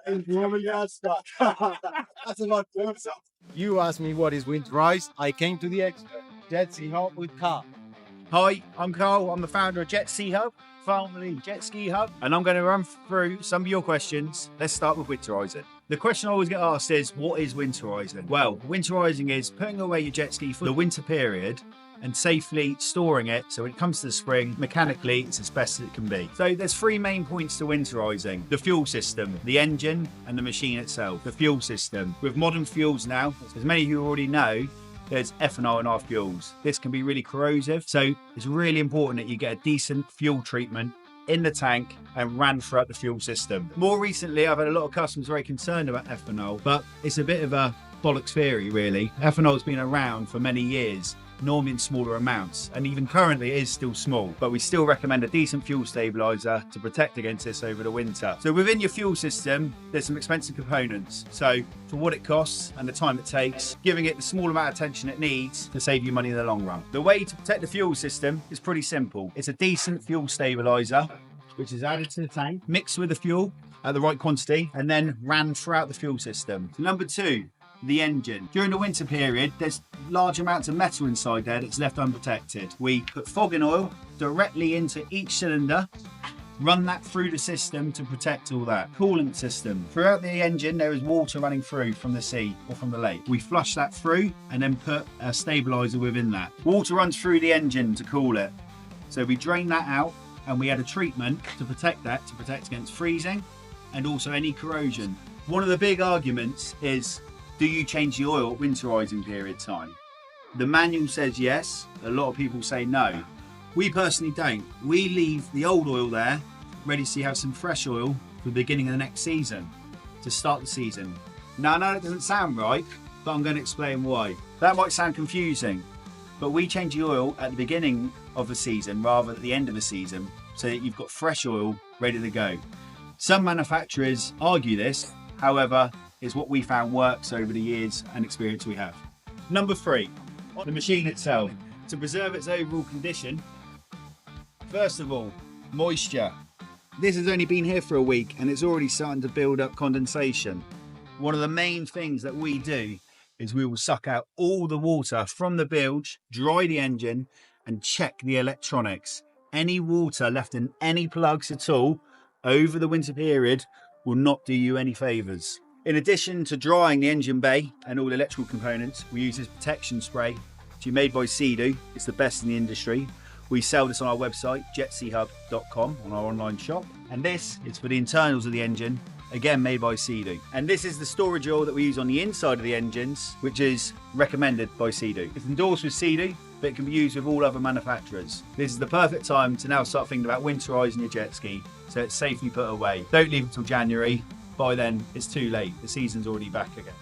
That's about You asked me what is winterize. I came to the expert. Jet Ski Hub with Carl. Hi, I'm Carl. I'm the founder of Jet Ski Hub, formerly Jet Ski Hub, and I'm going to run through some of your questions. Let's start with winterising. The question I always get asked is, what is winterising? Well, winterising is putting away your jet ski for the winter period and safely storing it so when it comes to the spring, mechanically, it's as best as it can be. So there's three main points to winterising: the fuel system, the engine, and the machine itself. The fuel system. With modern fuels now, as many of you already know, there's ethanol in our fuels. This can be really corrosive, so it's really important that you get a decent fuel treatment in the tank and ran throughout the fuel system. More recently, I've had a lot of customers very concerned about ethanol, but it's a bit of a bollocks theory, really. Ethanol's been around for many years, normally in smaller amounts, and even currently it is still small, but we still recommend a decent fuel stabiliser to protect against this over the winter. So within your fuel system, there's some expensive components. So for what it costs and the time it takes, giving it the small amount of attention it needs to save you money in the long run. The way to protect the fuel system is pretty simple. It's a decent fuel stabiliser, which is added to the tank, mixed with the fuel at the right quantity, and then ran throughout the fuel system. So number two, the engine. During the winter period, there's large amounts of metal inside there that's left unprotected. We put fogging oil directly into each cylinder, run that through the system to protect all that. Coolant system. Throughout the engine, there is water running through from the sea or from the lake. We flush that through and then put a stabiliser within that. Water runs through the engine to cool it. So we drain that out and we add a treatment to protect that, to protect against freezing and also any corrosion. One of the big arguments is, do you change the oil at winterising period time? The manual says yes. A lot of people say no. We personally don't. We leave the old oil there, ready to have some fresh oil for the beginning of the next season, to start the season. Now, I know it doesn't sound right, but I'm going to explain why. That might sound confusing, but we change the oil at the beginning of the season rather than at the end of the season, so that you've got fresh oil ready to go. Some manufacturers argue this, however, is what we found works over the years and experience we have. Number three, the machine itself. To preserve its overall condition, first of all, moisture. This has only been here for a week and it's already starting to build up condensation. One of the main things that we do is we will suck out all the water from the bilge, dry the engine and check the electronics. Any water left in any plugs at all over the winter period will not do you any favours. In addition to drying the engine bay and all the electrical components, we use this protection spray, which is made by Sea-Doo. It's the best in the industry. We sell this on our website, jetseahub.com, on our online shop. And this is for the internals of the engine, again made by Sea-Doo. And this is the storage oil that we use on the inside of the engines, which is recommended by Sea-Doo. It's endorsed with Sea-Doo, but it can be used with all other manufacturers. This is the perfect time to now start thinking about winterising your jet ski, so it's safely put away. Don't leave it until January. By then, it's too late. The season's already back again.